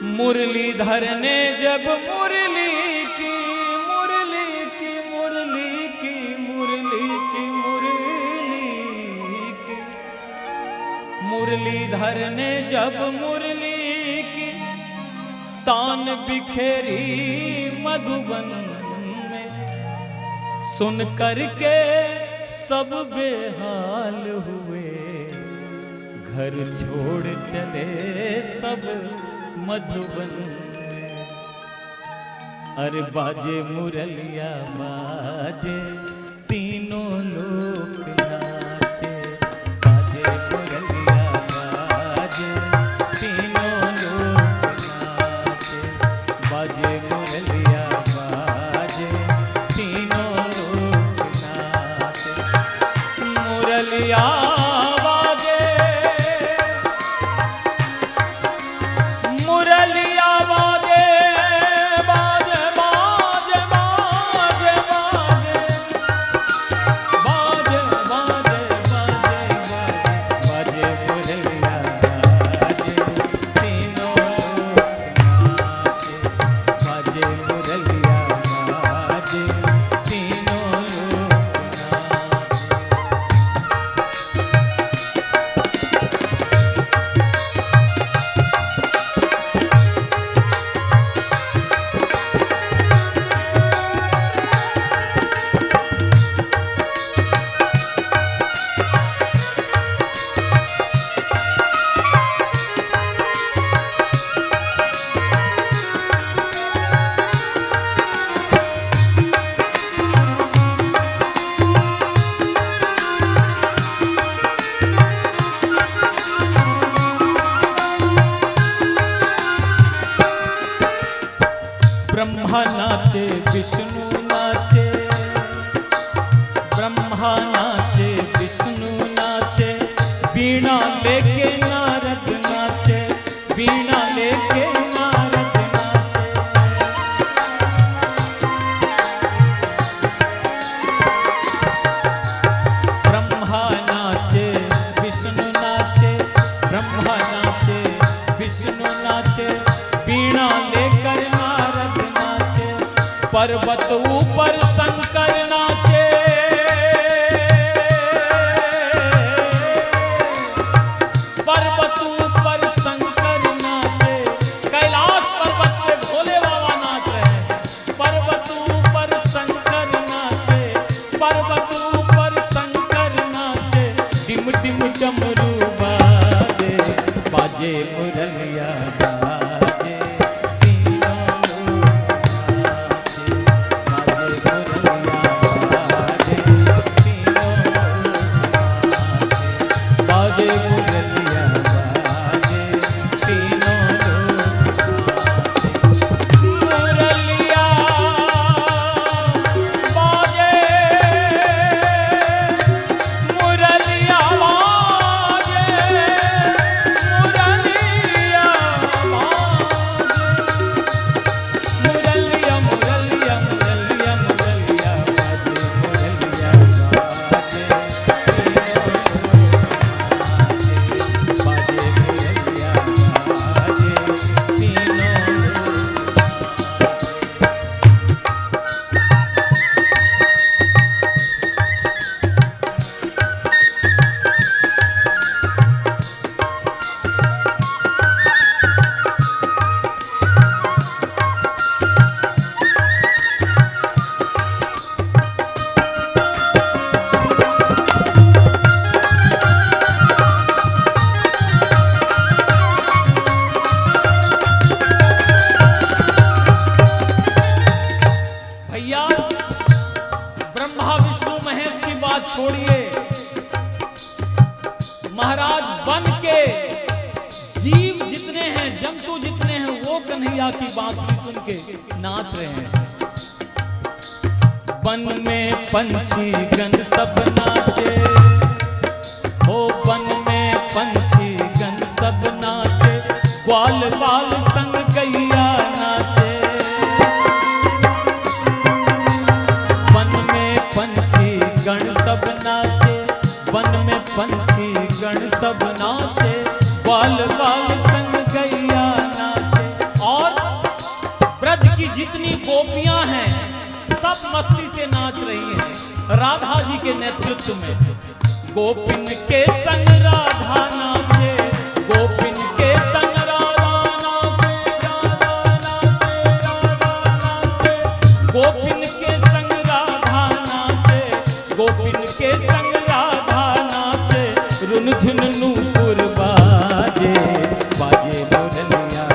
मुरलीधर ने जब मुरली की मुरली की मुरली की मुरली की मुरली की मुरलीधर ने जब मुरली की तान बिखेरी मधुबन में सुन करके सब बेहाल हुए घर छोड़ चले सब मधुबन में। अरे बाजे मुरलिया बाजे तीनों लोग नाचे बाजे मुरलिया बाजे तीनों लोग नाचे बाजे मुरलिया बाजे तीनों लोग नाचे मुरलिया ब्रह्मा नाचे विष्णु नाचे ब्रह्मा नाचे विष्णु नाचे वीणा लेके नारद नाचे वीणा लेके नारद नाचे ब्रह्मा नाचे विष्णु नाचे ब्रह्मा नाचे विष्णु नाचे वीणा लेकर पर्वत ऊपर शंकर नाचे पर्वत ऊपर शंकर नाचे कैलाश पर्वत पे भोले बाबा नाच रहे हैं पर्वत ऊपर शंकर नाचे पर्वत ऊपर शंकर नाचे डिम डिम डमरू बाजे बाजे मुरलिया बाजे छोड़िए महाराज बन के जीव जितने हैं जंतु जितने हैं वो कन्हैया की बांसुरी सुन के नाच रहे हैं वन में पंछी गण सब नाचे हो वन में पंछी गण सब नाचे ग्वाल बाल संग गैया नाचे वन में पंछी गण सब नाचे वन में पंछी गण सब नाचे ग्वाल बाल संग गैया नाचे जितनी गोपियां हैं सब मस्ती से नाच रही हैं राधा जी के नेतृत्व में। गोपिन के संग राधा नाचे, गोपिन के संग राधा नाचे, राधा नाचे, राधा नाचे, गोपिन के संग राधा नाचे, गोपिन के संग राधा नाचे, रुन झुन नूपुर बाजे, बाजे मुरलिया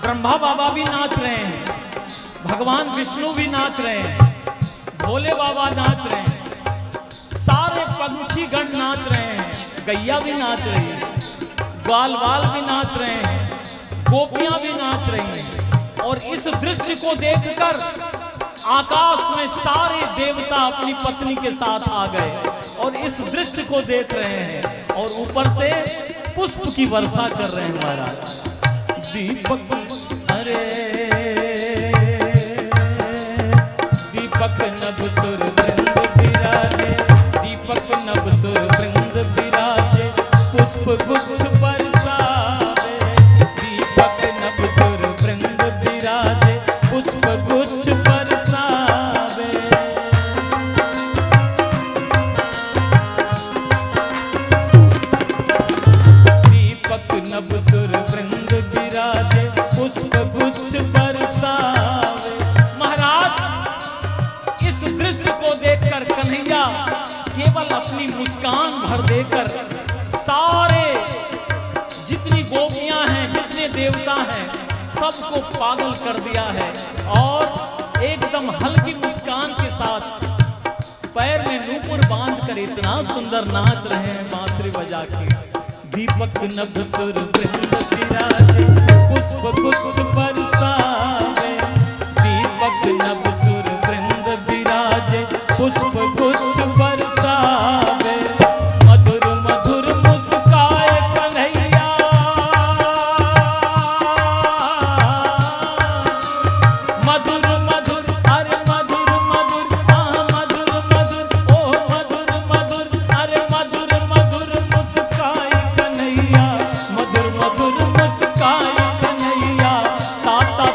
ब्रह्मा बाबा भी नाच रहे हैं, भगवान विष्णु भी नाच रहे हैं, भोले बाबा नाच रहे हैं, सारे पंछी गण नाच रहे हैं, गैया भी नाच रही है, ग्वाल बाल भी नाच रहे हैं, गोपियां भी नाच रही हैं। और इस दृश्य को देखकर आकाश में सारे देवता अपनी पत्नी के साथ आ गए और इस दृश्य को देख रहे हैं और ऊपर से पुष्प की वर्षा कर रहे हैं। महाराज दीपक, अरे दीपक नभ सुर वृंद विराजे, दीपक नभ सुर वृंद विराजे, पुष्प गुच्छ बरसावे, दीपक नभ सुर वृंद विराजे, पुष्प गुच्छ बरसावे। दीपक नभ सुर वृंद विराजे, पुष्प गुच्छ बरसावे। महाराज इस दृश्य को देखकर कन्हैया केवल अपनी मुस्कान भर देकर सारे जितनी गोपियां हैं, जितने देवता हैं, सबको पागल कर दिया है और एकदम हल्की मुस्कान के साथ पैर में नूपुर बांधकर इतना सुंदर नाच रहे हैं बांसुरी बजा के। दीपक नभ सुर वृंद विराजे, पुष्प गुच्छ बरसावे, दीपक नभ सुर वृंद विराजे, पुष्प गुच्छ बरसावे। मधुर मधुर मुस्काए कन्हैया, मधुर मधुर, अरे मधुर मधुर, मधुर मधुर, ओ मधुर मधुर, अरे मधुर मधुर मुस्काए कन्हैया, मधुर मधुर मुस्काए कन्हैया। ताता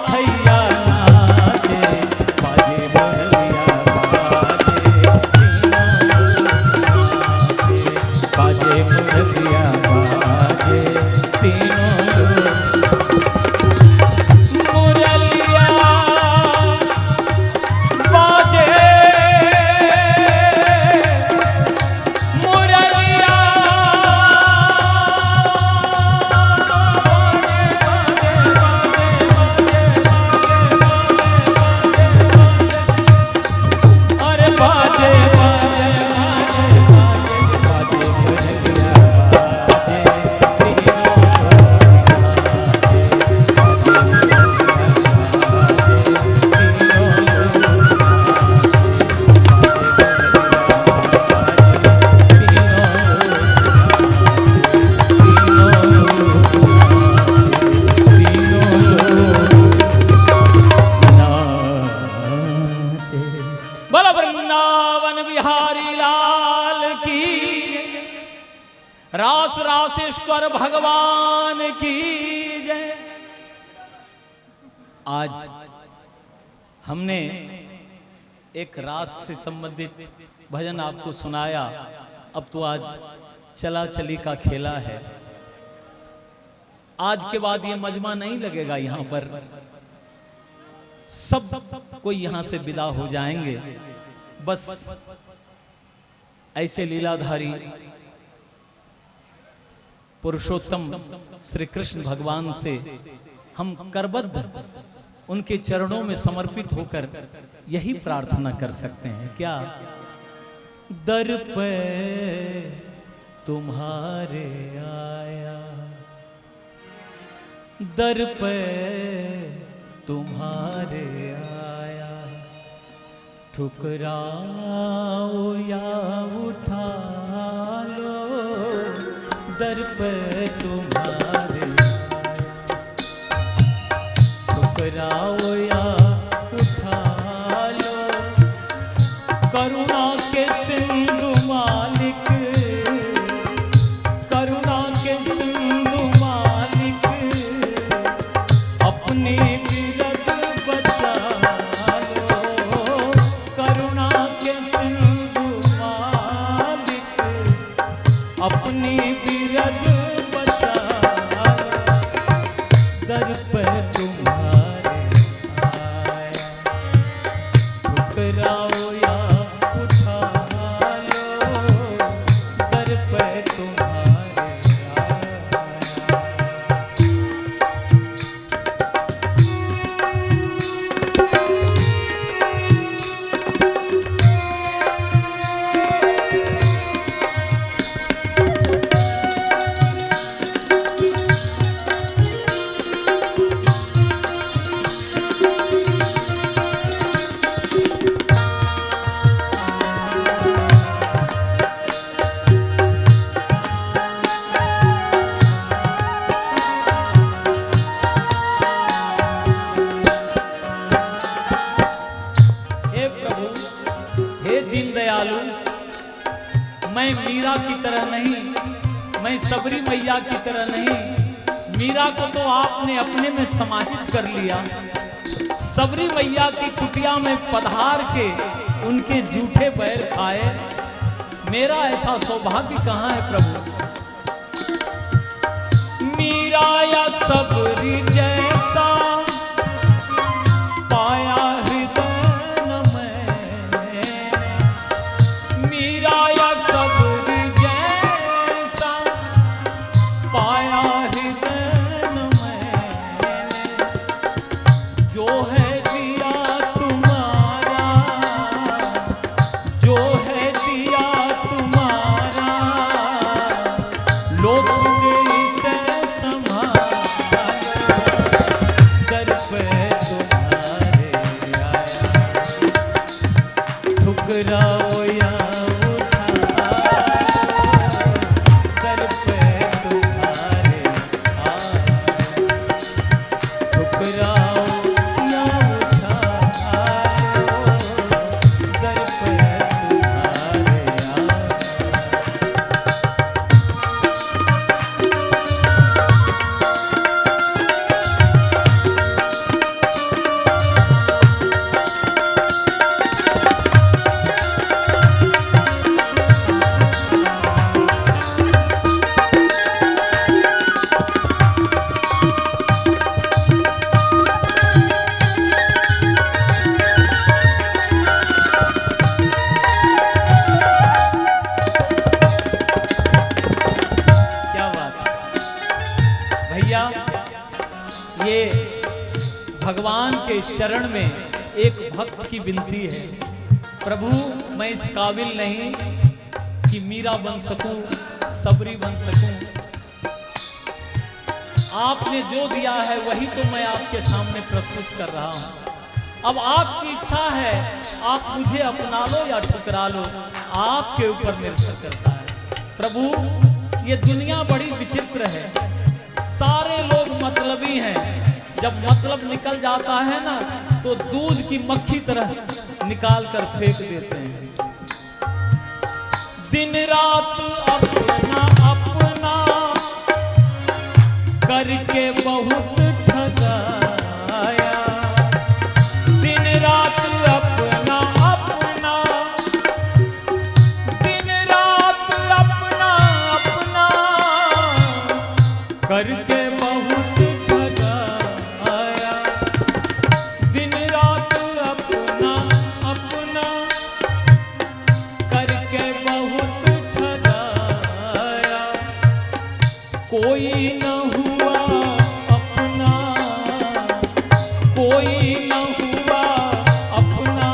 रास रासेश्वर भगवान की जय। आज हमने एक रास से संबंधित भजन आपको सुनाया। अब तो आज चला चली का खेला है। आज के बाद ये मजमा नहीं लगेगा। यहाँ पर सब कोई यहाँ से विदा हो जाएंगे। बस ऐसे लीलाधारी पुरुषोत्तम श्री कृष्ण भगवान से हम करबद्ध उनके चरणों में समर्पित होकर यही प्रार्थना कर सकते हैं। क्या दर पे तुम्हारे आया, दर पे तुम्हारे आया, ठुकराओ या उठा लो, दर पे तुम्हारे ठुकराओ या उठा लो। करुणा के सिंधु मालिक, करुणा के सिंधु मालिक, अपने बिरद बचा लो। करुणा के सिंधु मालिक, अपने बिरद बचा लो। दर पे तुम्हारे आया, ठुकराओ या उठा लो, दर पे तुम्हारे आया। हे प्रभु, हे दीनदयालु, मैं मीरा की तरह नहीं, मैं सबरी मैया की तरह नहीं। मीरा को तो आपने अपने में समाहित कर लिया। सबरी मैया की कुटिया में पधार के उनके जूठे पैर खाए। मेरा ऐसा सौभाग्य कहाँ है प्रभु। मीरा या सबरी जैसा पाया हृदय न मैंने। मीरा या सबरी जैसा पाया हृदय न मैंने। जो है दिया तुम्हारा, जो है दिया तुम्हारा, लोक गई से संभाला। दर पे तुम्हारे आया, ठुकराओ या उठा लो, दर पे तुम्हारे आया, ठुकराओ या उठा लो, दर पे तुम्हारे आया। क्या बात है भैया। ये भगवान के चरण में एक भक्त की विनती है। प्रभु, मैं इस काबिल नहीं कि मीरा बन सकूं, सबरी बन सकूं। आपने जो दिया है वही तो मैं आपके सामने प्रस्तुत कर रहा हूं। अब आपकी इच्छा है, आप मुझे अपना लो या ठुकरा लो, आपके ऊपर निर्भर करता है। प्रभु, ये दुनिया बड़ी विचित्र है। सारे लोग मतलबी हैं। जब मतलब निकल जाता है ना, तो दूध की मक्खी तरह निकाल कर फेंक देते हैं। दिन रात अपना अपना करके बहुत ठगाया, दिन रात अपना अपना, दिन रात अपना अपना करके बहुत ठगाया, दिन रात अपना अपना करके बहुत ठगाया, कोई न हुआ अपना, कोई न हुआ अपना,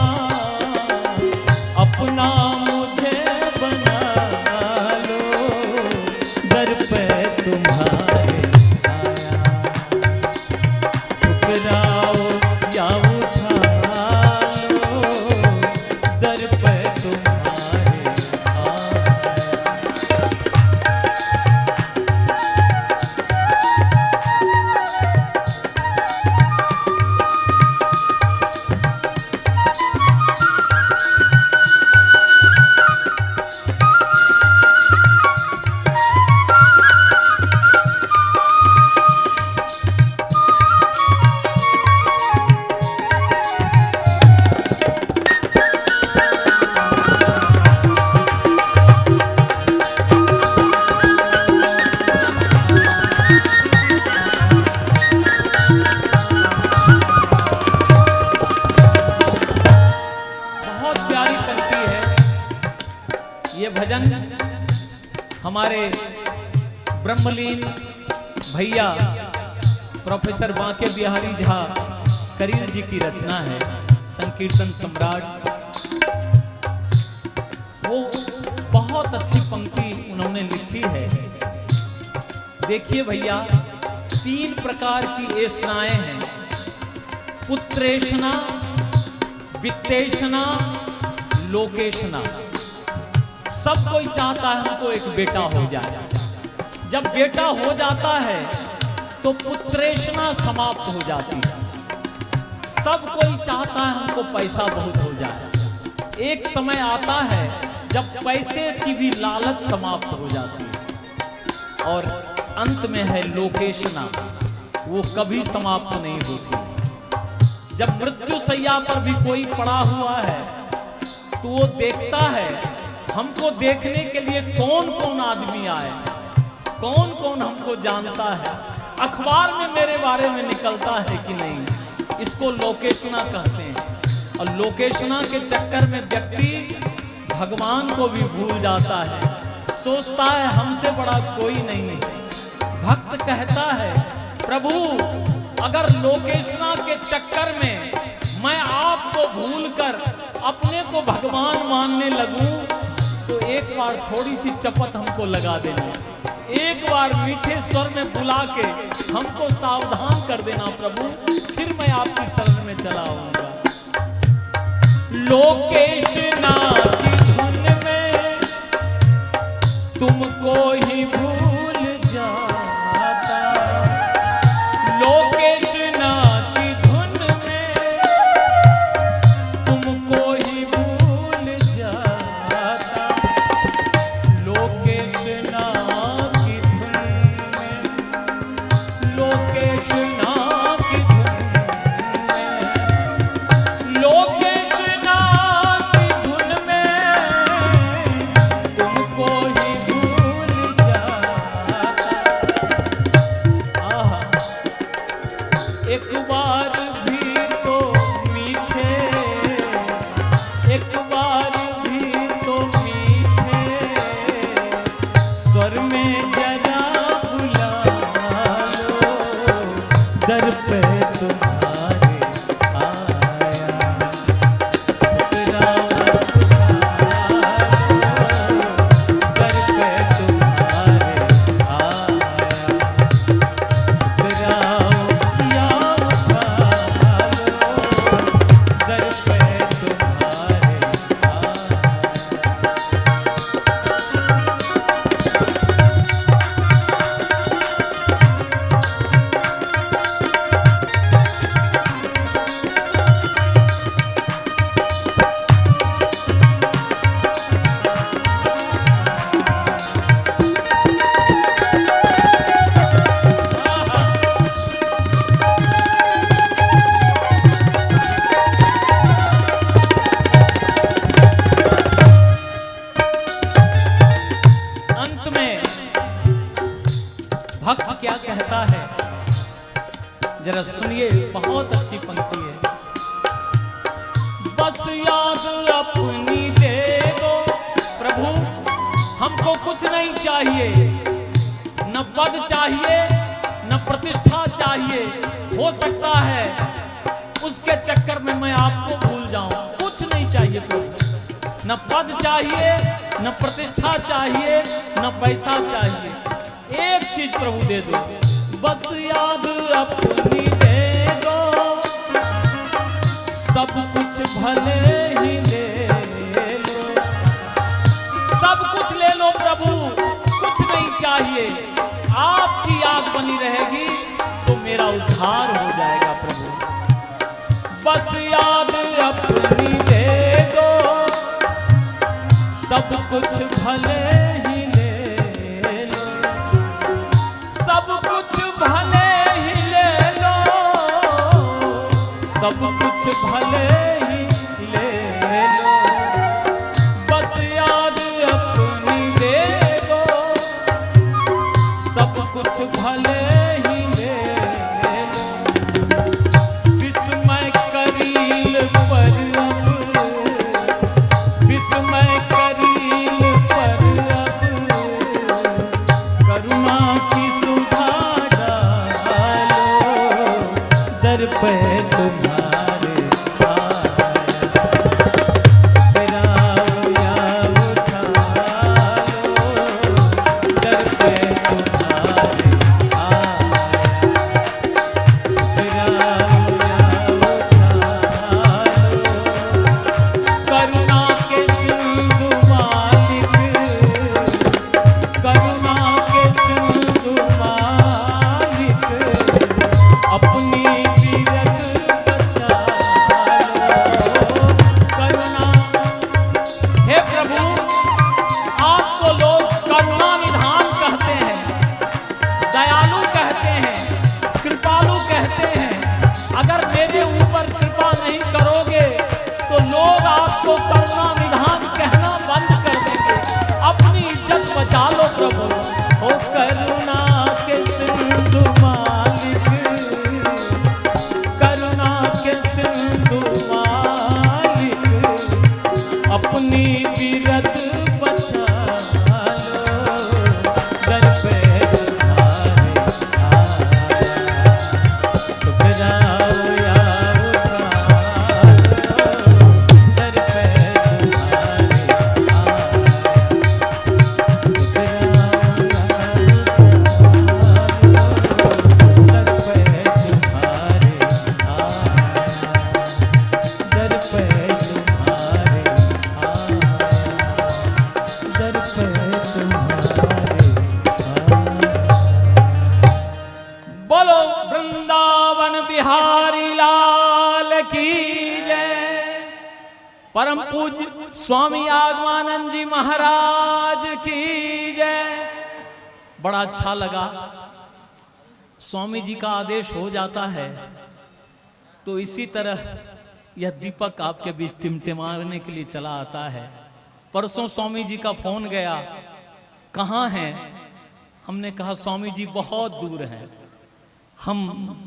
अपना मुझे बना लो, दर पे तुम्हारे आया, ठुकराओ या उठा लो, दर पे तुम्हारे आया। ये भजन हमारे ब्रह्मलीन भैया प्रोफेसर बांके बिहारी झा करीर जी की रचना है, संकीर्तन सम्राट। वो बहुत अच्छी पंक्ति उन्होंने लिखी है। देखिए भैया, 3 प्रकार की एषणाएं हैं, पुत्रेषणा, वित्तेषणा, लोकेषणा। सब कोई चाहता है हमको एक बेटा हो जाए। जब बेटा हो जाता है तो पुत्रेषणा समाप्त हो जाती है। सब कोई चाहता है हमको पैसा बहुत हो जाए। एक समय आता है जब पैसे की भी लालच समाप्त हो जाती है। और अंत में है लोकेषणा, वो कभी समाप्त नहीं होती। जब मृत्यु सैया पर भी कोई पड़ा हुआ है तो वो देखता है हमको देखने के लिए कौन कौन आदमी आए, कौन कौन हमको जानता है, अखबार में मेरे बारे में निकलता है कि नहीं। इसको लोकेषणा कहते हैं। और लोकेषणा के चक्कर में व्यक्ति भगवान को भी भूल जाता है, सोचता है हमसे बड़ा कोई नहीं है। भक्त कहता है प्रभु, अगर लोकेषणा के चक्कर में मैं आपको भूलकर अपने को भगवान मानने लगूं तो एक बार थोड़ी सी चपत हमको लगा देना, एक बार मीठे स्वर में बुला के हमको सावधान कर देना प्रभु, फिर मैं आपकी शरण में चला आऊंगा। लोकेषणा की धुन में तुमको ही भूल जाता, लोकेषणा की धुन में तुमको ही भूल जाता, लोकेषणा की धुन में, लोकेषणा की धुन में, लोकेषणा की धुन में तुमको ही भूल जाता। आहा, एक बार भी तो मीठे, एक बार भी तो मीठे स्वर में जरा बुला लो, दर पे तुम्हारे आया, ठुकराओ दर पे तुम्हारे आया, ठुकराओ या उठा लो, दर पे तुम्हारे आया। अंत में भक्त क्या कहता है, जरा सुनिए, बहुत अच्छी पंक्ति है। बस याद अपनी दे दो प्रभु, हमको कुछ नहीं चाहिए, न पद चाहिए न प्रतिष्ठा चाहिए। हो सकता है उसके चक्कर में मैं आपको भूल जाऊं, कुछ नहीं चाहिए प्रभु, न पद चाहिए न प्रतिष्ठा चाहिए न पैसा चाहिए, एक चीज प्रभु दे दो, बस याद अपनी दे दो, सब कुछ भले ही ले लो, सब कुछ ले लो प्रभु, कुछ नहीं चाहिए, आपकी आग बनी रहेगी तो मेरा उद्धार हो जाएगा प्रभु, बस याद अपनी दे दो, सब कुछ भले ही ले लो, सब कुछ भले ही ले लो, सब कुछ भले ही ले लो, बस याद अपनी दे दो, सब कुछ भले ही ले लो, विस्मय करील पर अब, विस्मय करील पर अब, करुणा की सुधा डालो, दर पे तुम्हारे गिराओ या उठा लो, दर पे तुम्हारे गिराओ या उठा लो, करुणा के सिंधु मालिक, करुणा के सिंधु मालिक, अपनी बीरत बचा लो, करुणा। हे प्रभु, आपको लोग करुणा निधान कहते हैं, दयालु कहते हैं, कृपालु कहते हैं, अगर मेरे ऊपर कृपा नहीं करोगे तो लोग आपको करुणा निधान कहना बंद कर देंगे, अपनी इज्जत बचा लो प्रभु, ओ करुणा के सिंधु मालिक, करुणा के सिंधु मालिक, अपनी बीरत बचा लो, दर पे तुम्हारे तो गिराओ या उठा लो, दर पे तुम्हारे तो गिराओ या उठा लो, दर पे तुम्हारे दर पे तुम्हारे दर पे तुम्हारे। बोलो वृंदावन बिहारी लाल की जय, परम पूज्य स्वामी आगमानंद जी महाराज की जय। बड़ा अच्छा लगा, स्वामी जी का आदेश हो जाता है तो इसी तरह यह दीपक आपके बीच टिमटिमाने के लिए चला आता है। परसों स्वामी जी का फोन गया, कहाँ हैं? हमने कहा स्वामी जी बहुत दूर हैं, हम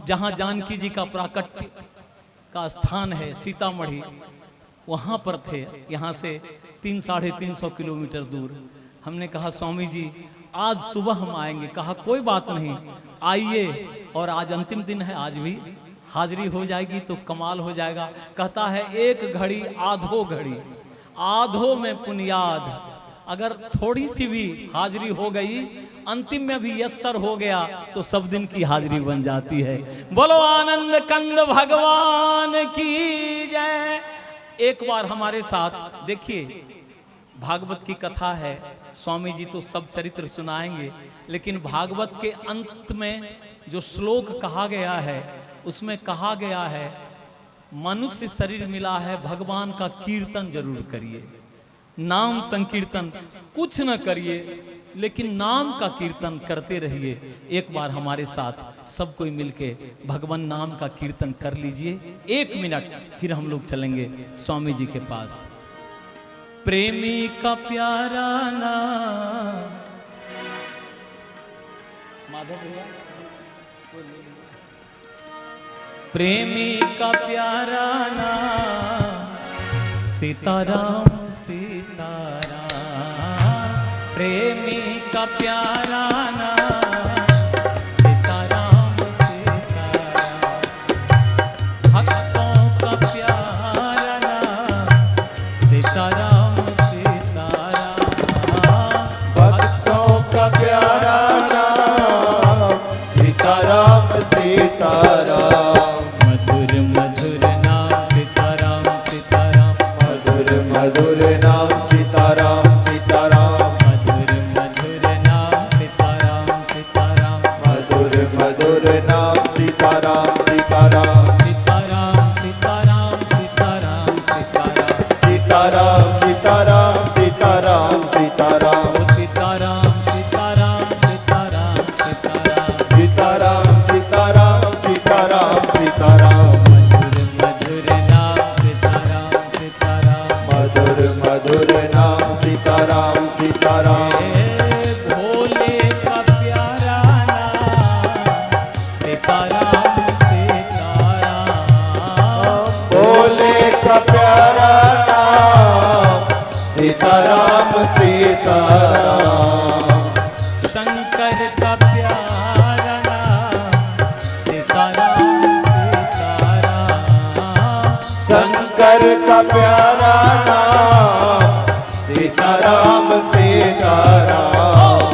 जहाँ जानकी जी का प्राकट्य का स्थान है सीतामढ़ी, वहाँ पर थे, यहाँ से 300-350 किलोमीटर दूर। हमने कहा स्वामी जी आज सुबह हम आएंगे। कहा कोई बात नहीं, आइए, और आज अंतिम दिन है, आज भी हाजिरी हो जाएगी तो कमाल हो जाएगा। कहता है एक घड़ी आधो घड़ी, आधो में पुनियाद, अगर थोड़ी सी भी हाजिरी हो गई, अंतिम में भी यस्सर हो गया तो सब दिन की हाजिरी बन जाती है। बोलो आनंद कंद भगवान की जय। एक बार हमारे साथ देखिए, भागवत की कथा है, स्वामी जी तो सब चरित्र सुनाएंगे, लेकिन भागवत के अंत में जो श्लोक कहा गया है उसमें कहा गया है मनुष्य शरीर मिला है, भगवान का कीर्तन जरूर करिए, नाम संकीर्तन कुछ न करिए लेकिन नाम का कीर्तन करते रहिए। एक बार हमारे साथ सब कोई मिलके भगवान नाम का कीर्तन कर लीजिए, 1 मिनट, फिर हम लोग चलेंगे स्वामी जी के पास। प्रेमी का प्यारा नाम माधव भैया प्रेमी का प्यारा नाम सीताराम सीताराम, प्रेमी का प्यारा नाम सीताराम सीताराम, भक्तों का प्यारा नाम सीताराम सीताराम, भक्तों का प्यारा नाम सीताराम सीताराम, मधुर मधुर नाम सीताराम सीताराम, मधुर मधुर नाम सीताराम सीताराम, मधुर मधुर नाम सीताराम सीताराम, मधुर मधुर नाम सीताराम सीताराम, सीताराम सीताराम सीताराम सीताराम, सीताराम सीताराम सीताराम सीताराम, ओ सीताराम सीताराम सीताराम सीताराम, सीताराम सीताराम सीताराम सीताराम, मधुर मधुर नाम सीताराम सीताराम, मधुर मधुर नाम सीताराम सीताराम, ए भोले का प्यारा नाम सीताराम सीताराम, भोले का प्यारा नाम सीताराम सीताराम, शंकर का प्यारा नाम सीताराम सीताराम, शंकर का प्यारा नाम सीताराम सीताराम,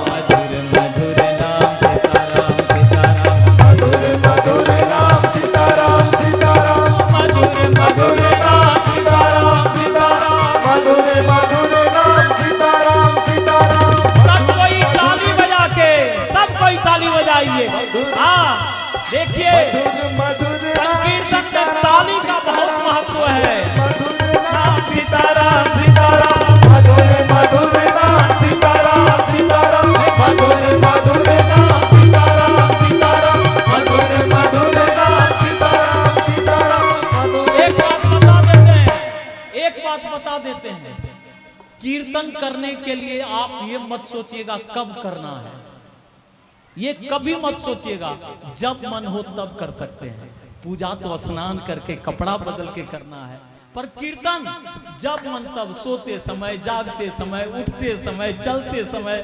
मधुर मधुर नाम सीताराम सीताराम, मधुर मधुर नाम सीताराम सीताराम, मधुर मधुर नाम सीताराम सीताराम, मधुर मधुर नाम सीताराम सीताराम, सब कोई ताली बजा के, सब कोई ताली बजाइए। हाँ देखिए मधुर मधुर संकीर्तन में ताली का बहुत महत्व है। नाम सीताराम सीताराम, मधुर मधुर नाम सीताराम सीताराम, मधुर मधुर नाम सीताराम सीताराम, मधुर मधुर नाम सीताराम सीताराम, एक बात बता देते हैं, कीर्तन करने के लिए आप ये मत सोचिएगा कब करना है, ये कभी मत सोचिएगा, जब मन हो तब कर सकते हैं। पूजा तो स्नान करके कपड़ा बदल के करना है, पर कीर्तन जब मन तब, सोते समय, जागते समय, उठते समय, चलते समय,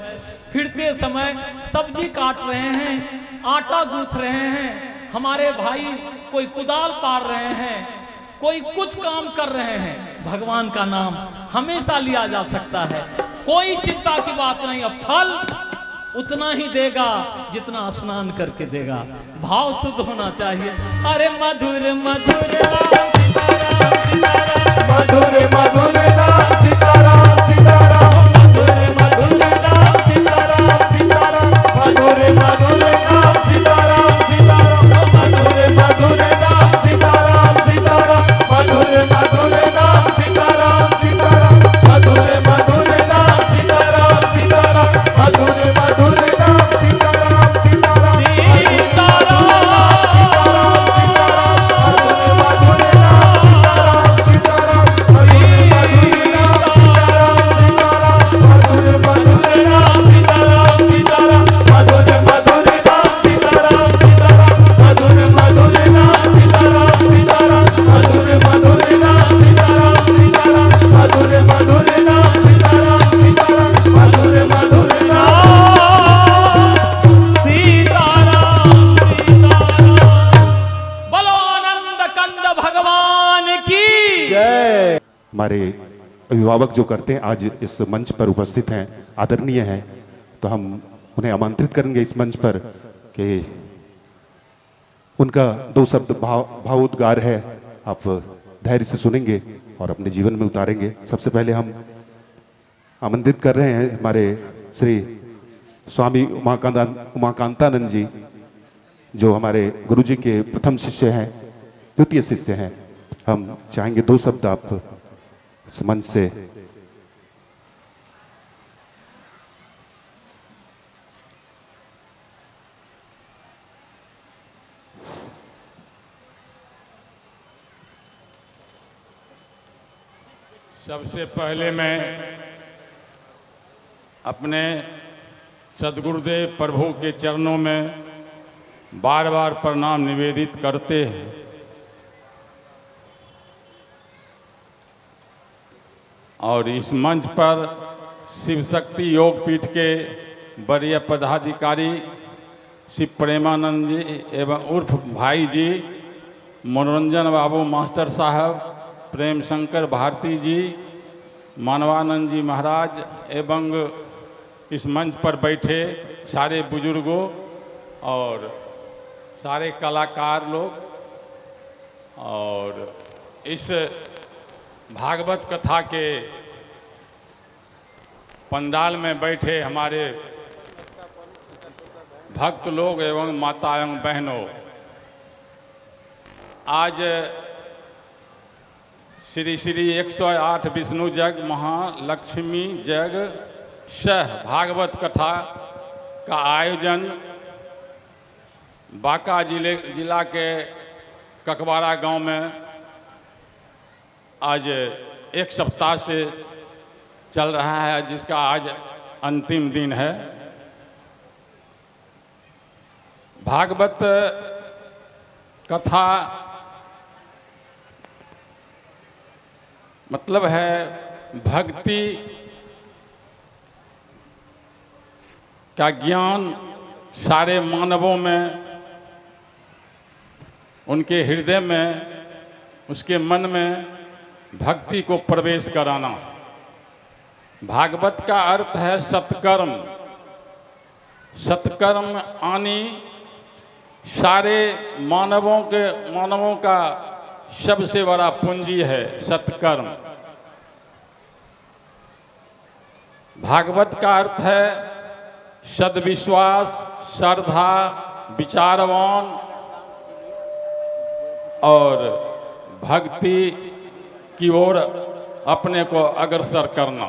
फिरते समय, सब्जी काट रहे हैं, आटा गूंथ रहे हैं, हमारे भाई कोई कुदाल पार रहे हैं, कोई कुछ काम कर रहे हैं, भगवान का नाम हमेशा लिया जा सकता है, कोई चिंता की बात नहीं। अब फल उतना ही देगा जितना स्नान करके देगा, भाव शुद्ध होना चाहिए। अरे मधुर मधुर नाम सीताराम सीताराम, मधुर मधुर नाम सीताराम सीताराम, मधुर मधुर नाम सीताराम सीताराम, मधुर मधुर नाम सीताराम सीताराम, मधुर मधुर नाम सीताराम सीताराम, मधुर मधुर नाम सीताराम सीताराम, मधुर मधुर नाम सीताराम सीताराम, मधुर मधुर नाम सीताराम सीताराम, हमारे अभिभावक जो करते हैं आज इस मंच पर उपस्थित हैं, आदरणीय हैं, तो हम उन्हें आमंत्रित करेंगे इस मंच पर कि उनका दो शब्द भावोद्गार है, आप धैर्य से सुनेंगे और अपने जीवन में उतारेंगे। सबसे पहले हम आमंत्रित कर रहे हैं हमारे श्री स्वामी उमाकांतानंद जी, जो हमारे गुरुजी के प्रथम शिष्य हैं, द्वितीय शिष्य हैं। हम चाहेंगे दो शब्द आप इस मंच से। सबसे पहले मैं अपने सद्गुरुदेव प्रभु के चरणों में बार बार प्रणाम निवेदित करते हैं। और इस मंच पर शिव शक्ति योग पीठ के वरीय पदाधिकारी श्री प्रेमानंद जी एवं उर्फ भाई जी, मनोरंजन बाबू मास्टर साहब, प्रेम शंकर भारती जी, मानवानंद जी महाराज एवं इस मंच पर बैठे सारे बुजुर्गों और सारे कलाकार लोग, और इस भागवत कथा के पंडाल में बैठे हमारे भक्त लोग एवं माता एवं बहनों, आज श्री श्री 108 विष्णु जग महालक्ष्मी जग शह भागवत कथा का आयोजन बांका जिला के ककवाड़ा गांव में आज एक सप्ताह से चल रहा है, जिसका आज अंतिम दिन है। भागवत कथा मतलब है भक्ति का ज्ञान सारे मानवों में, उनके हृदय में, उसके मन में भक्ति को प्रवेश कराना। भागवत का अर्थ है सत्कर्म। सत्कर्म आनी सारे मानवों का सबसे बड़ा पूंजी है सत्कर्म। भागवत का अर्थ है सद्विश्वास, श्रद्धा, विचारवान और भक्ति की ओर अपने को अग्रसर करना।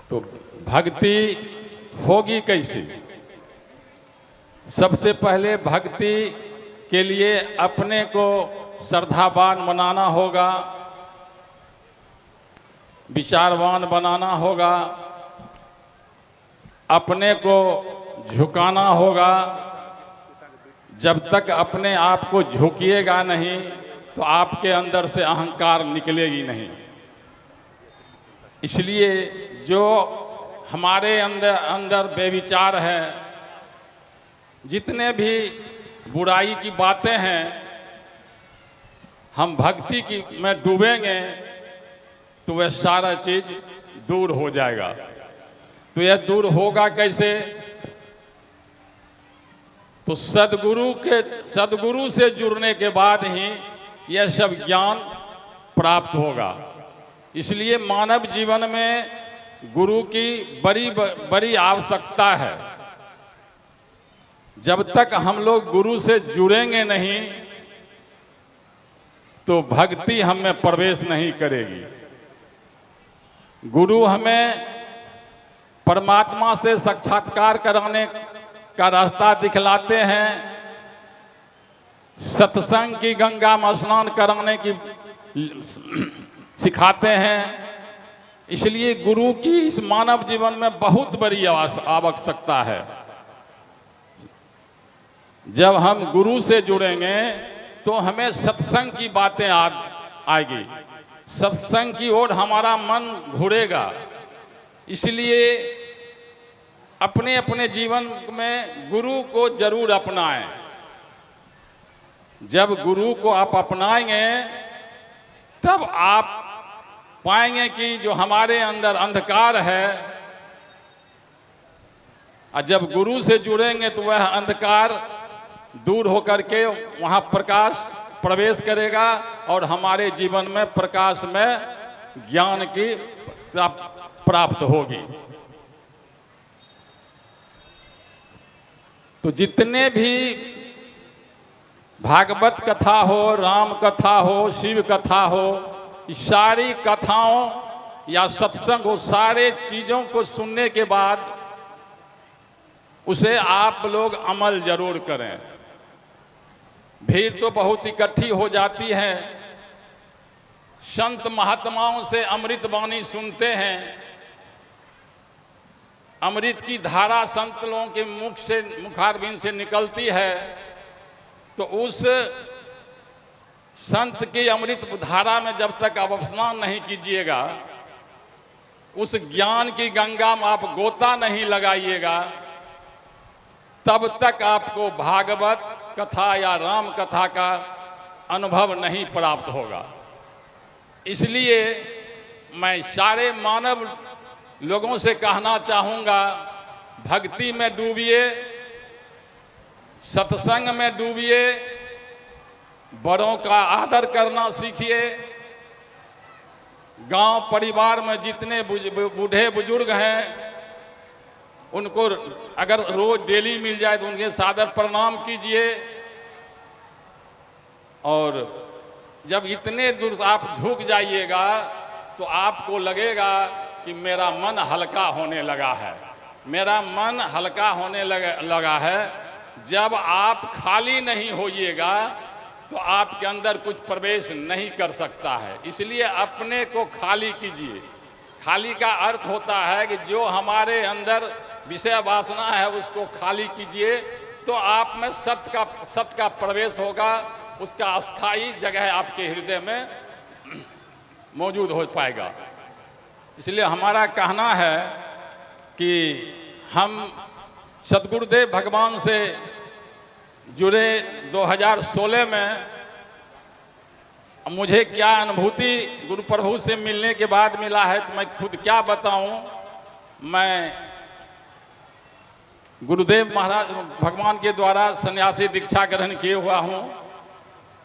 तो भक्ति होगी कैसे? सबसे पहले भक्ति के लिए अपने को श्रद्धावान बनाना होगा, विचारवान बनाना होगा, अपने को झुकाना होगा। जब तक अपने आप को झुकिएगा नहीं तो आपके अंदर से अहंकार निकलेगी नहीं। इसलिए जो हमारे अंदर बेविचार है, जितने भी बुराई की बातें हैं, हम भक्ति की में डूबेंगे तो वह सारा चीज दूर हो जाएगा। तो यह दूर होगा कैसे? तो सद्गुरु से जुड़ने के बाद ही यह सब ज्ञान प्राप्त होगा। इसलिए मानव जीवन में गुरु की बड़ी आवश्यकता है। जब तक हम लोग गुरु से जुड़ेंगे नहीं तो भक्ति हम में प्रवेश नहीं करेगी। गुरु हमें परमात्मा से साक्षात्कार कराने का रास्ता दिखलाते हैं, सत्संग की गंगा में स्नान कराने की सिखाते हैं। इसलिए गुरु की इस मानव जीवन में बहुत बड़ी आवश्यकता है। जब हम गुरु से जुड़ेंगे तो हमें सत्संग की बातें आएगी, सत्संग की ओर हमारा मन घुरेगा। इसलिए अपने अपने जीवन में गुरु को जरूर अपनाएं। जब गुरु को आप अपनाएंगे तब आप पाएंगे कि जो हमारे अंदर अंधकार है, और जब गुरु से जुड़ेंगे तो वह अंधकार दूर होकर के वहां प्रकाश प्रवेश करेगा और हमारे जीवन में प्रकाश में ज्ञान की प्राप्त होगी। तो जितने भी भागवत कथा हो, राम कथा हो, शिव कथा हो, सारी कथाओं या सत्संग हो, सारे चीजों को सुनने के बाद उसे आप लोग अमल जरूर करें। भीड़ तो बहुत इकट्ठी हो जाती है, संत महात्माओं से अमृत वाणी सुनते हैं, अमृत की धारा संत लोगों के मुख से, मुखारबिंद से निकलती है, तो उस संत की अमृत धारा में जब तक आप स्नान नहीं कीजिएगा, उस ज्ञान की गंगा में आप गोता नहीं लगाइएगा, तब तक आपको भागवत कथा या राम कथा का अनुभव नहीं प्राप्त होगा। इसलिए मैं सारे मानव लोगों से कहना चाहूँगा, भक्ति में डूबिए, सत्संग में डूबिए, बड़ों का आदर करना सीखिए। गांव परिवार में जितने बूढ़े बुजुर्ग हैं, उनको अगर रोज डेली मिल जाए तो उनके सादर प्रणाम कीजिए। और जब इतने दूर आप झुक जाइएगा तो आपको लगेगा कि मेरा मन हल्का होने लगा है, मेरा मन हल्का होने लगा है। जब आप खाली नहीं होइएगा तो आपके अंदर कुछ प्रवेश नहीं कर सकता है। इसलिए अपने को खाली कीजिए। खाली का अर्थ होता है कि जो हमारे अंदर विषय वासना है उसको खाली कीजिए, तो आप में सत्य का प्रवेश होगा, उसका अस्थाई जगह आपके हृदय में मौजूद हो पाएगा। इसलिए हमारा कहना है कि हम सतगुरुदेव भगवान से जुड़े 2016 में मुझे क्या अनुभूति गुरु प्रभु से मिलने के बाद मिला है तो मैं खुद क्या बताऊं। मैं गुरुदेव महाराज भगवान के द्वारा सन्यासी दीक्षा ग्रहण किए हुआ हूं।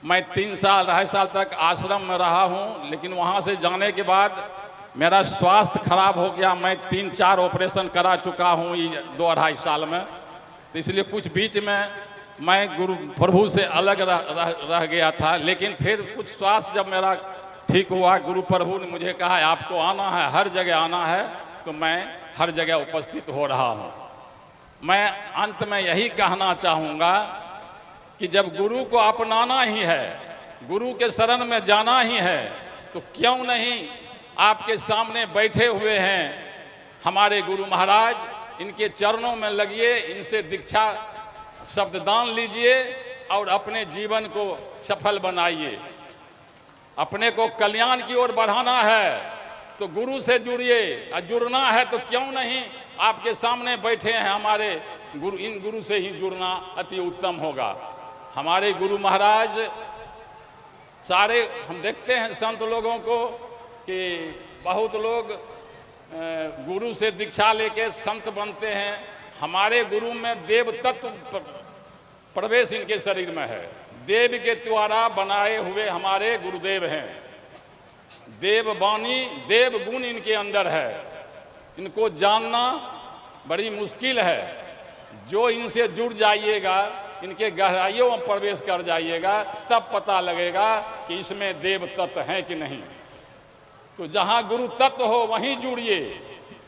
मैं 3 साल 2.5 साल तक आश्रम में रहा हूं, लेकिन वहां से जाने के बाद मेरा स्वास्थ्य खराब हो गया। मैं 3-4 ऑपरेशन करा चुका हूं ये 2-2.5 साल में। तो इसलिए कुछ बीच में मैं गुरु प्रभु से अलग रह गया था, लेकिन फिर कुछ स्वास्थ्य जब मेरा ठीक हुआ, गुरु प्रभु ने मुझे कहा आपको आना है, हर जगह आना है, तो मैं हर जगह उपस्थित हो रहा हूं। मैं अंत में यही कहना चाहूँगा कि जब गुरु को अपनाना ही है, गुरु के शरण में जाना ही है, तो क्यों नहीं आपके सामने बैठे हुए हैं हमारे गुरु महाराज, इनके चरणों में लगिए, इनसे दीक्षा शब्ददान लीजिए और अपने जीवन को सफल बनाइए। अपने को कल्याण की ओर बढ़ाना है तो गुरु से जुड़िए, और जुड़ना है तो क्यों नहीं आपके सामने बैठे हैं हमारे गुरु, इन गुरु से ही जुड़ना अति उत्तम होगा। हमारे गुरु महाराज सारे हम देखते हैं संत लोगों को कि बहुत लोग गुरु से दीक्षा लेके संत बनते हैं। हमारे गुरु में देव तत्व प्रवेश इनके शरीर में है, देव के द्वारा बनाए हुए हमारे गुरुदेव हैं। देव वाणी, देव गुण इनके अंदर है, इनको जानना बड़ी मुश्किल है। जो इनसे जुड़ जाइएगा, इनके गहराइयों में प्रवेश कर जाइएगा, तब पता लगेगा कि इसमें देव तत्व हैं कि नहीं। तो जहाँ गुरु तत्व हो वहीं जुड़िए।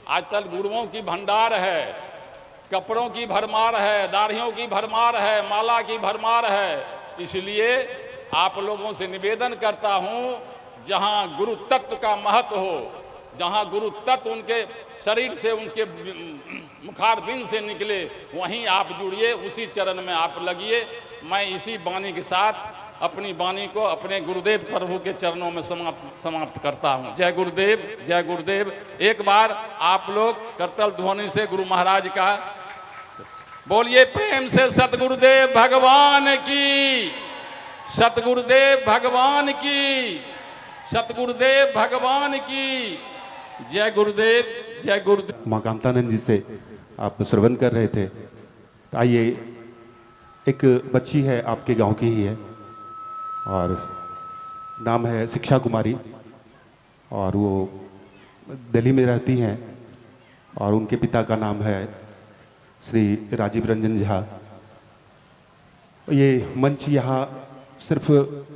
आजकल गुरुओं की भंडार है, कपड़ों की भरमार है, दाढ़ियों की भरमार है, माला की भरमार है। इसलिए आप लोगों से निवेदन करता हूँ, जहाँ गुरु तत्व का महत्व हो, जहाँ गुरु तत्व उनके शरीर से, उनके मुखारबिंद से निकले, वहीं आप जुड़िए, उसी चरण में आप लगिए। मैं इसी वाणी के साथ अपनी वाणी को अपने गुरुदेव प्रभु के चरणों में समाप्त करता हूँ। जय गुरुदेव, जय गुरुदेव। एक बार आप लोग करतल ध्वनि से गुरु महाराज का बोलिए प्रेम से, सतगुरुदेव भगवान की, सतगुरुदेव भगवान की, सतगुरुदेव भगवान की। जय गुरुदेव, जय गुरुदेव। माँ कांतानंद जी से आप श्रवण कर रहे थे। तो आइए, एक बच्ची है आपके गांव की ही है और नाम है शिक्षा कुमारी, और वो दिल्ली में रहती हैं, और उनके पिता का नाम है श्री राजीव रंजन झा। ये मंच यहाँ सिर्फ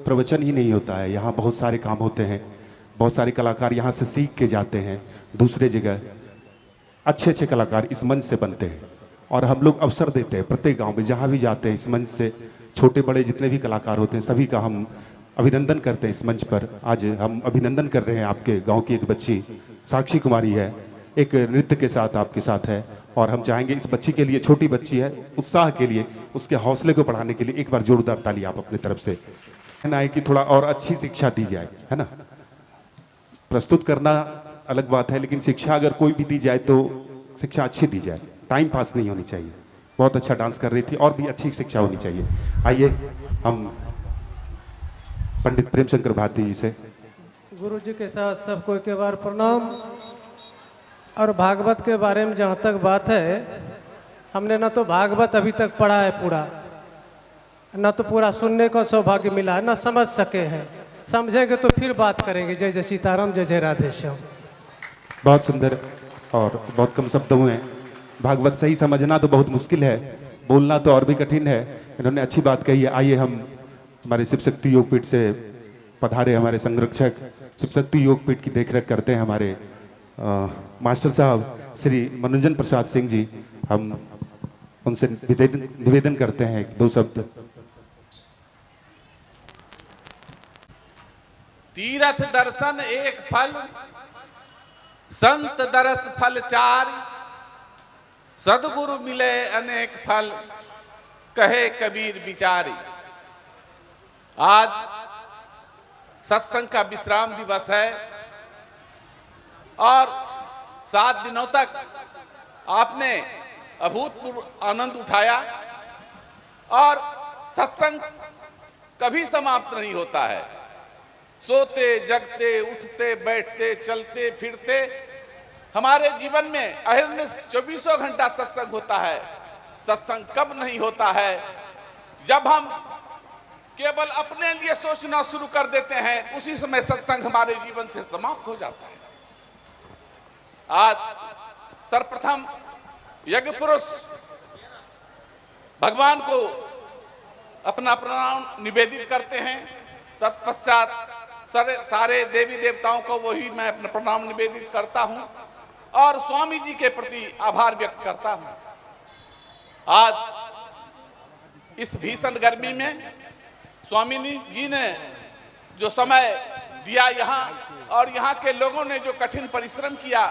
प्रवचन ही नहीं होता है, यहाँ बहुत सारे काम होते हैं। बहुत सारे कलाकार यहाँ से सीख के जाते हैं दूसरे जगह। अच्छे अच्छे कलाकार इस मंच से बनते हैं और हम लोग अवसर देते हैं प्रत्येक गांव में, जहाँ भी जाते हैं इस मंच से छोटे बड़े जितने भी कलाकार होते हैं सभी का हम अभिनंदन करते हैं इस मंच पर। आज हम अभिनंदन कर रहे हैं आपके गांव की एक बच्ची साक्षी कुमारी है, एक नृत्य के साथ आपके साथ है, और हम चाहेंगे इस बच्ची के लिए, छोटी बच्ची है, उत्साह के लिए, उसके हौसले को बढ़ाने के लिए एक बार जोरदार ताली आप अपनी तरफ से। कहना है कि थोड़ा और अच्छी शिक्षा दी जाए, है ना। प्रस्तुत करना अलग बात है, लेकिन शिक्षा अगर कोई भी दी जाए तो शिक्षा अच्छी दी जाए, टाइम पास नहीं होनी चाहिए। बहुत अच्छा डांस कर रही थी, और भी अच्छी शिक्षा होनी चाहिए। आइए हम पंडित प्रेम शंकर भारती जी से। गुरु जी के साथ सब कोई के बार प्रणाम। और भागवत के बारे में जहाँ तक बात है, हमने ना तो भागवत अभी तक पढ़ा है पूरा, ना तो पूरा सुनने का सौभाग्य मिला है, ना समझ सके हैं। समझेंगे तो फिर बात करेंगे। जय जय सीताराम, जय जय राधे श्याम। बहुत सुंदर और बहुत कम शब्दों में भागवत सही समझना तो बहुत मुश्किल है, बोलना तो और भी कठिन है। इन्होंने अच्छी बात कही है। आइए हम हमारे शिव शक्ति योगपीठ से पधारे हमारे संरक्षक, शिव शक्ति योगपीठ की देखरेख करते हैं हमारे मास्टर साहब श्री मनोरंजन प्रसाद सिंह जी। हम उनसे निवेदन करते हैं दो शब्द। तीरथ दर्शन एक फल, संत दरस फल चार, सदगुरु मिले अनेक फल, कहे कबीर विचारी। आज सत्संग का विश्राम दिवस है और 7 दिनों तक आपने अभूतपूर्व आनंद उठाया, और सत्संग कभी समाप्त नहीं होता है। सोते जगते, उठते बैठते, चलते फिरते हमारे जीवन में अहिर्निश 24 घंटा सत्संग होता है। सत्संग कब नहीं होता है? जब हम केवल अपने लिए सोचना शुरू कर देते हैं, उसी समय सत्संग हमारे जीवन से समाप्त हो जाता है। आज सर्वप्रथम यज्ञ पुरुष भगवान को अपना प्रणाम निवेदित करते हैं। तत्पश्चात सारे देवी देवताओं को वही मैं अपना प्रणाम निवेदित करता हूं और स्वामी जी के प्रति आभार व्यक्त करता हूं। आज इस भीषण गर्मी में स्वामी जी ने जो समय दिया यहाँ, और यहाँ के लोगों ने जो कठिन परिश्रम किया,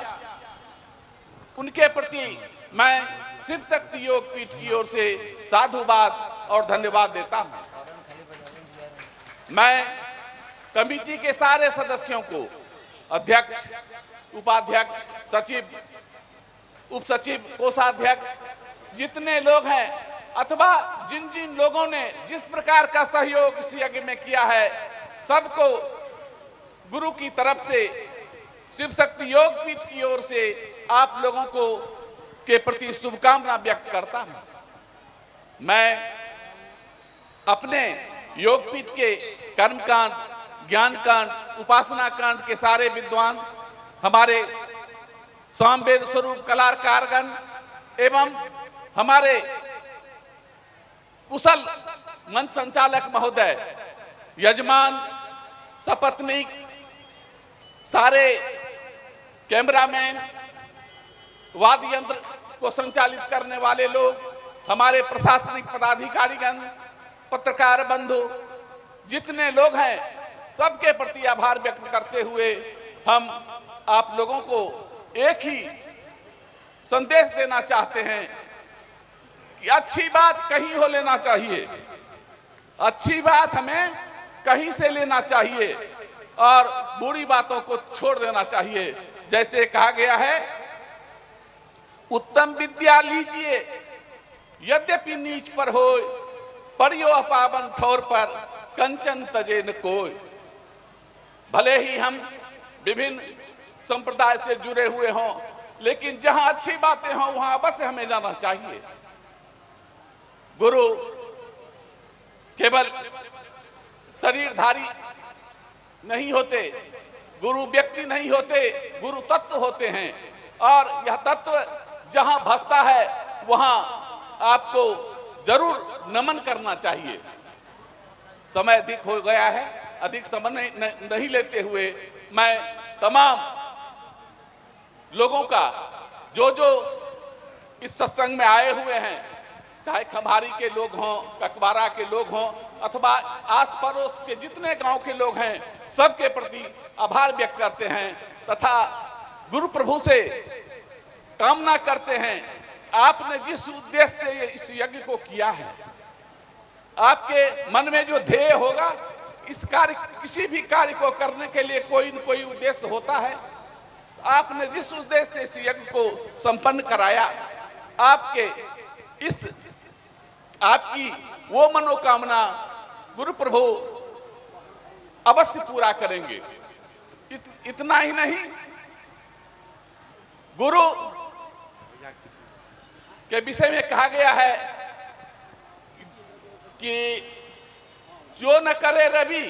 उनके प्रति मैं शिव शक्ति योग पीठ की ओर से साधुवाद और धन्यवाद देता हूं। मैं कमेटी के सारे सदस्यों को, अध्यक्ष, उपाध्यक्ष, सचिव, उप सचिव, कोषाध्यक्ष, जितने लोग हैं अथवा जिन जिन लोगों ने जिस प्रकार का सहयोग इस यज्ञ में किया है, सबको गुरु की तरफ से, शिव शक्ति योग पीठ की ओर से आप लोगों को के प्रति शुभकामना व्यक्त करता हूं। मैं अपने योग पीठ के कर्मकांड, ज्ञान कांड, उपासना कांड के सारे विद्वान, हमारे सामवेद स्वरूप कलाकारगण एवं हमारे कुशल मंच संचालक महोदय, यजमान, सपत्नीक, सारे कैमरामैन, वाद्य यंत्र को संचालित करने वाले लोग, हमारे प्रशासनिक पदाधिकारीगण, पत्रकार बंधु, जितने लोग हैं, सबके प्रति आभार व्यक्त करते हुए हम आप लोगों को एक ही संदेश देना चाहते हैं कि अच्छी बात कहीं हो लेना चाहिए, अच्छी बात हमें कहीं से लेना चाहिए और बुरी बातों को छोड़ देना चाहिए। जैसे कहा गया है, उत्तम विद्या लीजिए यद्यपि नीच पर हो, परियो पावन ठौर पर कंचन तजे न कोई। भले ही हम विभिन्न संप्रदाय से जुड़े हुए हों, लेकिन जहां अच्छी बातें हों वहां अवश्य हमें जाना चाहिए। गुरु केवल शरीरधारी नहीं होते, गुरु व्यक्ति नहीं होते, गुरु तत्व होते हैं, और यह तत्व जहां भसता है वहां आपको जरूर नमन करना चाहिए। समय अधिक हो गया है, अधिक समय नहीं लेते हुए मैं तमाम लोगों का, जो जो इस सत्संग में आए हुए हैं, चाहे खम्हारी के लोग हों, ककबारा के लोग हों, अथवा आस पड़ोस के जितने गांव के लोग हैं सबके प्रति आभार व्यक्त करते हैं तथा गुरु प्रभु से कामना करते हैं आपने जिस उद्देश्य से इस यज्ञ को किया है, आपके मन में जो ध्येय होगा, इस कार्य किसी भी कार्य को करने के लिए कोई न कोई उद्देश्य होता है। आपने जिस उद्देश्य से इस यज्ञ को संपन्न कराया, आपकी वो मनोकामना गुरु प्रभु अवश्य पूरा करेंगे। इतना ही नहीं, गुरु के विषय में कहा गया है कि जो न करे रवि,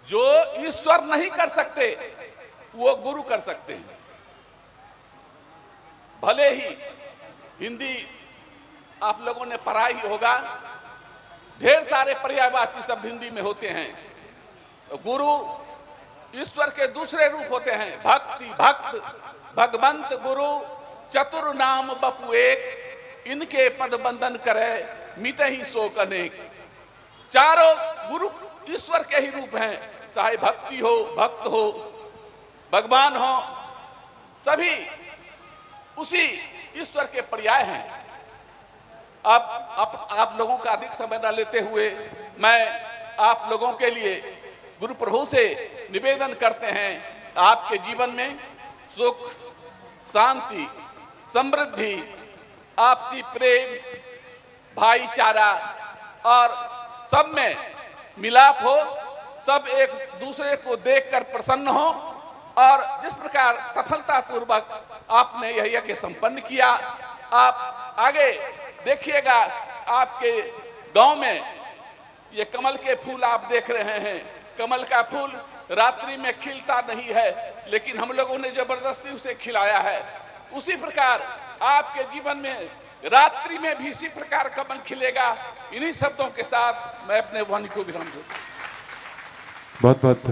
जो ईश्वर नहीं कर सकते वो गुरु कर सकते हैं। भले ही हिंदी आप लोगों ने पढ़ा ही होगा, ढेर सारे पर्यायवाची शब्द हिंदी में होते हैं। गुरु ईश्वर के दूसरे रूप होते हैं, भक्ति, भक्त, भगवंत, गुरु, चतुर नाम बपु एक, इनके पद बंधन करे मिटे ही शोक अनेक। चारों गुरु ईश्वर के ही रूप हैं, चाहे भक्ति हो, भक्त हो, भगवान हो, सभी उसी ईश्वर के पर्याय हैं। अब आप लोगों का अधिक समय न लेते हुए मैं आप लोगों के लिए गुरु प्रभु से निवेदन करते हैं, आपके जीवन में सुख, शांति, समृद्धि, आपसी प्रेम, भाईचारा और सब में मिलाप हो, सब एक दूसरे को देखकर प्रसन्न हो। और जिस प्रकार सफलतापूर्वक आपने यह यज्ञ संपन्न किया, आप आगे देखिएगा आपके गांव में ये कमल के फूल आप देख रहे हैं। कमल का फूल रात्रि में खिलता नहीं है, लेकिन हम लोगों ने जबरदस्ती उसे खिलाया है। उसी प्रकार आपके जीवन में रात्रि में भी इसी प्रकार कमल खिलेगा। इन्हीं शब्दों के साथ मैं अपने वाणी को विराम दूं। बहुत बहुत